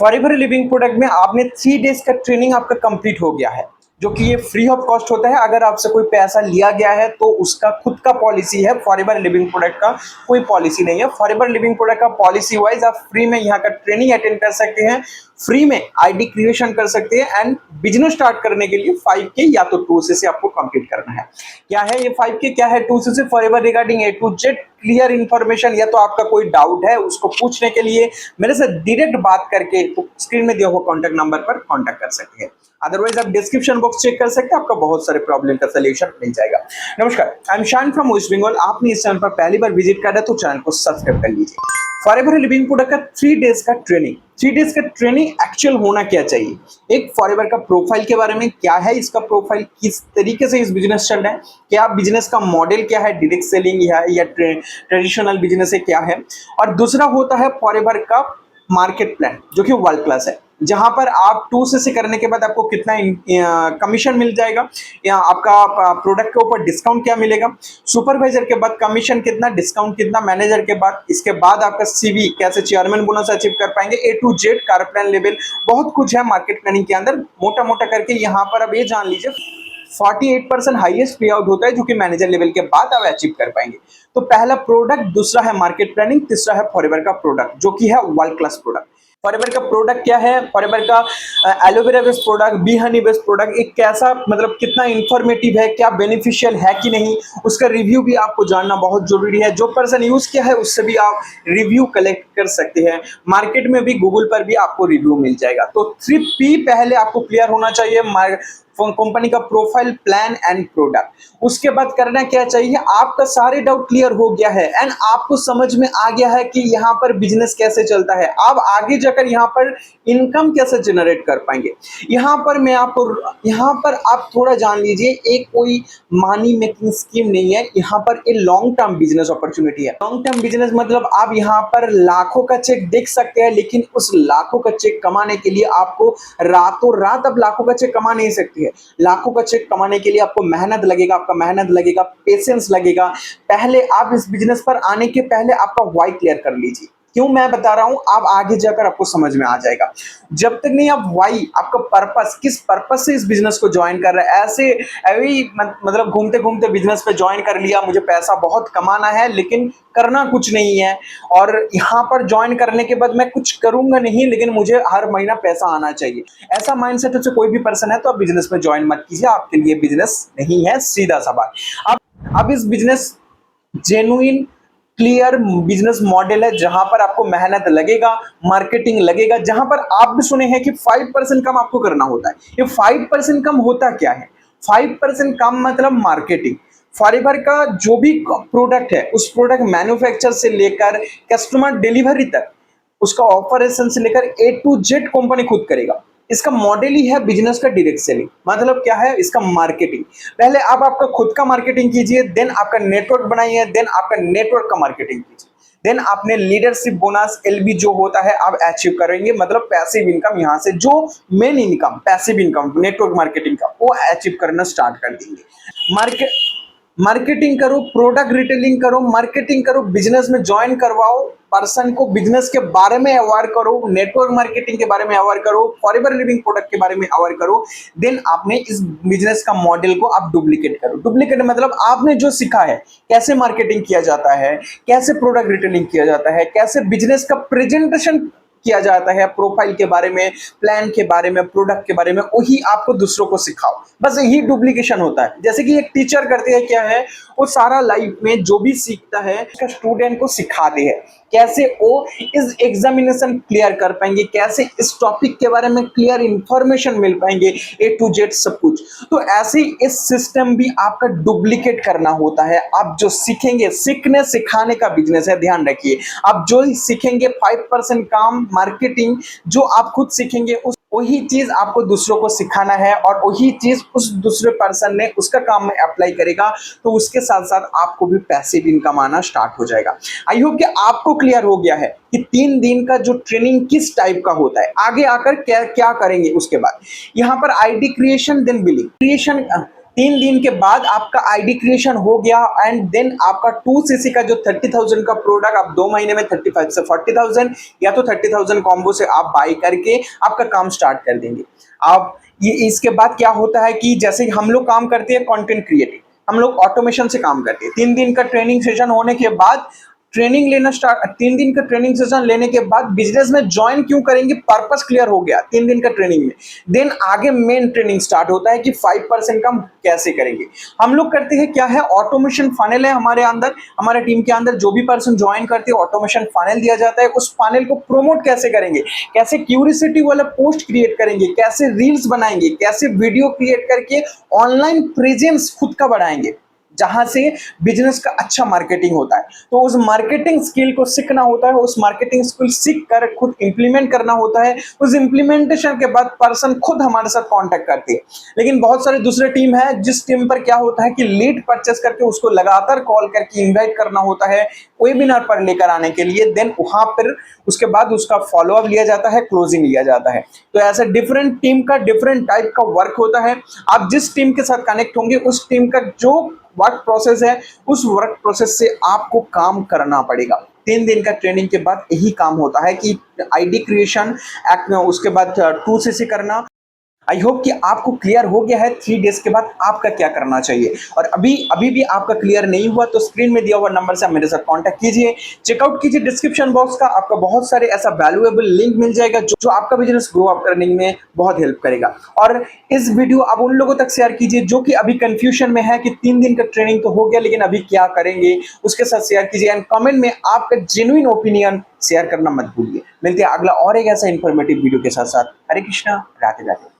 Forever living product में आपने 3 days का ट्रेनिंग आपका कंप्लीट हो गया है, जो कि ये फ्री ऑफ कॉस्ट होता है। अगर आपसे कोई पैसा लिया गया है तो उसका खुद का पॉलिसी है, फॉरएवर लिविंग प्रोडक्ट का कोई पॉलिसी नहीं है। फॉरएवर लिविंग प्रोडक्ट का पॉलिसी वाइज आप फ्री में यहाँ का ट्रेनिंग अटेंड कर सकते हैं, फ्री में आईडी क्रिएशन कर सकते हैं एंड बिजनेस स्टार्ट करने के लिए 5K या तो 2C से आपको कंप्लीट करना है। क्या है ये 5K, क्या है 2C से? Forever regarding A to Z clear information, या तो आपका कोई डाउट है उसको पूछने के लिए मेरे से डायरेक्ट बात करके तो स्क्रीन में दिया हुआ कॉन्टैक्ट नंबर पर कॉन्टैक्ट कर सकते हैं। अदरवाइज आप डिस्क्रिप्शन बॉक्स चेक कर सकते हैं, आपका बहुत सारे प्रॉब्लम का सोल्यूशन मिल जाएगा। नमस्कार, आई एम शान फ्रॉम वेस्ट बंगाल। आपने इस चैनल पर पहली बार विजिट कर रहे तो चैनल को सब्सक्राइब कर लीजिए। फॉरएवर लिविंग प्रोडक्ट का 3 डेज का ट्रेनिंग, 3 डेज का ट्रेनिंग एक्चुअल होना क्या चाहिए, एक फॉरएवर का प्रोफाइल के बारे में, क्या है इसका प्रोफाइल, किस तरीके से इस बिजनेस चल रहा है, क्या बिजनेस का मॉडल क्या है, डायरेक्ट सेलिंग या ट्रेडिशनल बिजनेस है क्या है, और दूसरा होता है फॉरएवर का मार्केट प्लान जो कि वर्ल्ड क्लास है, जहां पर आप 2C से करने के बाद आपको कितना कमीशन मिल जाएगा, या आपका प्रोडक्ट के ऊपर डिस्काउंट क्या मिलेगा, सुपरवाइजर के बाद कमीशन कितना, डिस्काउंट कितना, मैनेजर के बाद, इसके बाद आपका CV कैसे चेयरमैन बोनस अचीव कर पाएंगे, A to Z car plan level, बहुत कुछ है मार्केट प्लानिंग के अंदर। मोटा मोटा करके यहाँ पर अब ये जान लीजिए 48% हाईएस्ट पे आउट होता है जो कि मैनेजर लेवल के बाद आप अचीव कर पाएंगे। तो पहला प्रोडक्ट, दूसरा है मार्केट प्लानिंग, तीसरा है फॉरएवर का प्रोडक्ट जो कि है वर्ल्ड क्लास प्रोडक्ट। फॉरएवर का प्रोडक्ट क्या है? फॉरएवर का aloe vera based product, B Honey based product, एक कैसा मतलब कितना इंफॉर्मेटिव है, क्या बेनिफिशियल है कि नहीं, उसका रिव्यू भी आपको जानना बहुत जरूरी है। जो पर्सन यूज किया है उससे भी आप रिव्यू कलेक्ट कर सकते हैं। मार्केट में भी, गूगल पर भी आपको रिव्यू मिल जाएगा। तो 3P पहले आपको क्लियर होना चाहिए, कंपनी का प्रोफाइल, प्लान एंड प्रोडक्ट। उसके बाद करना क्या चाहिए, आपका सारे डाउट क्लियर हो गया है एंड आपको समझ में आ गया है कि यहाँ पर बिजनेस कैसे चलता है, आप आगे जाकर यहाँ पर इनकम कैसे जनरेट कर पाएंगे। यहाँ पर आप थोड़ा जान लीजिए, एक कोई मनी मेकिंग स्कीम नहीं है, यहाँ पर एक लॉन्ग टर्म बिजनेस अपॉर्चुनिटी है। लॉन्ग टर्म बिजनेस मतलब आप यहाँ पर लाखों का चेक देख सकते हैं, लेकिन उस लाखों का चेक कमाने के लिए आपको रातों रात अब लाखों का चेक कमा नहीं सकती है। लाखों का चेक कमाने के लिए आपको मेहनत लगेगा, आपका मेहनत लगेगा, पेशेंस लगेगा। पहले आप इस बिजनेस पर आने के पहले आपका व्हाई क्लियर कर लीजिए। क्यों मैं बता रहा हूं, आप आगे जाकर आपको समझ में आ जाएगा। जब तक नहीं आप व्हाई, आपका पर्पस, किस पर्पस से इस बिजनेस को ज्वाइन कर रहे हैं, ऐसे अभी मतलब घूमते घूमते बिजनेस पे ज्वाइन कर लिया, मुझे पैसा बहुत कमाना है लेकिन करना कुछ नहीं है, और यहाँ पर ज्वाइन करने के बाद मैं कुछ करूंगा नहीं लेकिन मुझे हर महीना पैसा आना चाहिए, ऐसा माइंडसेट से कोई भी पर्सन है तो आप बिजनेस में ज्वाइन मत कीजिए, आपके लिए बिजनेस नहीं है, सीधा सा बात। अब इस business genuine clear business model है जहां पर आपको मेहनत लगेगा, मार्केटिंग लगेगा, जहां पर आप भी सुने हैं कि 5% कम आपको करना होता है। ये 5% कम होता क्या है? 5% कम मतलब मार्केटिंग। फॉरएवर का जो भी प्रोडक्ट है उस प्रोडक्ट मैन्युफैक्चर से लेकर कस्टमर डिलीवरी तक, उसका ऑपरेशन से लेकर A to Z कंपनी खुद करेगा। इसका मॉडल ही है बिजनेस का डायरेक्ट सेलिंग। मतलब क्या है इसका? मार्केटिंग। पहले आप आपका खुद का मार्केटिंग कीजिए, देन आपका नेटवर्क बनाइए, देन आपका नेटवर्क का मार्केटिंग कीजिए, देन आपने लीडरशिप बोनस LB जो होता है आप अचीव करेंगे, मतलब पैसिव इनकम, यहाँ से जो main income passive income network marketing का वो अचीव करना स्टार्ट कर देंगे। मार्केटिंग करो, प्रोडक्ट रिटेलिंग करो, मार्केटिंग करो, बिजनेस में ज्वाइन करवाओ, पर्सन को बिजनेस के बारे में अवेयर करो, नेटवर्क मार्केटिंग के बारे में अवेयर करो, फॉरएवर लिविंग प्रोडक्ट के बारे में अवेयर करो। देन आपने इस बिजनेस का मॉडल को आप डुप्लीकेट करो। डुप्लीकेट मतलब आपने जो सीखा है, कैसे मार्केटिंग किया जाता है, कैसे प्रोडक्ट रिटेलिंग किया जाता है, कैसे बिजनेस का प्रेजेंटेशन किया जाता है, प्रोफाइल के बारे में, प्लान के बारे में, प्रोडक्ट के बारे में, वही आपको दूसरों को सिखाओ। बस यही डुप्लीकेशन होता है। जैसे कि एक टीचर करते हैं, क्या है वो सारा लाइफ में जो भी सीखता है उसका स्टूडेंट को सिखाते हैं, कैसे वो इस एग्जामिनेशन क्लियर कर पाएंगे, कैसे इस टॉपिक के बारे में क्लियर इंफॉर्मेशन मिल पाएंगे, A to Z सब कुछ। तो ऐसे ही इस सिस्टम भी आपका डुप्लीकेट करना होता है। आप जो सीखेंगे, सीखने सिखाने का बिजनेस है, ध्यान रखिए। आप जो सीखेंगे 5% काम मार्केटिंग, जो आप खुद सीखेंगे उस वही चीज आपको दूसरों को सिखाना है, और वही चीज उस दूसरे पर्सन ने उसका काम में अप्लाई करेगा, तो उसके साथ साथ आपको भी पैसिव इनकम आना स्टार्ट हो जाएगा। आई होप कि आपको क्लियर हो गया है कि 3 दिन का जो ट्रेनिंग किस टाइप का होता है। आगे आकर क्या क्या करेंगे उसके बाद यहाँ पर आईडी क्रिएशन, देन बिलिंग। 3 दिन के बाद आपका आईडी क्रिएशन हो गया एंड देन आपका 2cc का जो 30,000 का प्रोडक्ट आप 2 महीने में 35 से 40,000 या तो 30,000 कॉम्बो से आप बाई करके आपका काम स्टार्ट कर देंगे। आप ये इसके बाद क्या होता है कि जैसे हम लोग काम करते हैं कंटेंट क्रिएटिंग, हम लोग ऑटोमेशन से काम करते हैं। 3 दिन का ट्रेनिंग सेशन होने के बाद ट्रेनिंग लेना स्टार्ट 3 दिन का ट्रेनिंग सेशन लेने के बाद बिजनेस में ज्वाइन क्यों करेंगे, पर्पस क्लियर हो गया 3 दिन का ट्रेनिंग में। देन आगे मेन ट्रेनिंग स्टार्ट होता है कि 5% कम कैसे करेंगे। हम लोग करते हैं क्या है, ऑटोमेशन फनल है हमारे अंदर, हमारे टीम के अंदर जो भी पर्सन ज्वाइन करते हैं ऑटोमेशन फनल दिया जाता है। उस फनल को प्रोमोट कैसे करेंगे, कैसे क्यूरियोसिटी वाला पोस्ट क्रिएट करेंगे, कैसे रील्स बनाएंगे, कैसे वीडियो क्रिएट करके ऑनलाइन प्रेजेंस खुद का बढ़ाएंगे, जहां से बिजनेस का अच्छा मार्केटिंग होता है। तो उस मार्केटिंग स्किल को सीखना होता है, उस मार्केटिंग स्किल सीख कर खुद इंप्लीमेंट करना होता है। उस इंप्लीमेंटेशन के बाद पर्सन खुद हमारे साथ कांटेक्ट करती है। लेकिन बहुत सारे दूसरे टीम है जिस टीम पर क्या होता है कि लीड परचेस करके उसको लगातार कॉल करके इन्वाइट करना होता है वेबिनार पर लेकर आने के लिए। देन वहां पर उसके बाद उसका फॉलोअप लिया जाता है, क्लोजिंग लिया जाता है। तो ऐसे डिफरेंट टीम का डिफरेंट टाइप का वर्क होता है। आप जिस टीम के साथ कनेक्ट होंगे उस टीम का जो वर्क प्रोसेस है उस वर्क प्रोसेस से आपको काम करना पड़ेगा। 3 दिन का ट्रेनिंग के बाद यही काम होता है कि आईडी क्रिएशन, उसके बाद 2cc करना। आई होप कि आपको क्लियर हो गया है 3 डेज के बाद आपका क्या करना चाहिए। और अभी भी आपका क्लियर नहीं हुआ तो स्क्रीन में दिया हुआ नंबर से आप मेरे साथ कांटेक्ट कीजिए, चेकआउट कीजिए डिस्क्रिप्शन बॉक्स का, आपका बहुत सारे ऐसा वैल्यूएबल लिंक मिल जाएगा जो आपका बिजनेस ग्रो अप करने में बहुत हेल्प करेगा। और इस वीडियो आप उन लोगों तक शेयर कीजिए जो कि अभी कंफ्यूजन में है कि 3 दिन का ट्रेनिंग तो हो गया लेकिन अभी क्या करेंगे, उसके साथ शेयर कीजिए एंड कमेंट में आपका जेन्युइन ओपिनियन शेयर करना मत भूलिए। मिलते हैं अगला और एक ऐसा इंफॉर्मेटिव वीडियो के साथ। हरे कृष्णा, राधे राधे।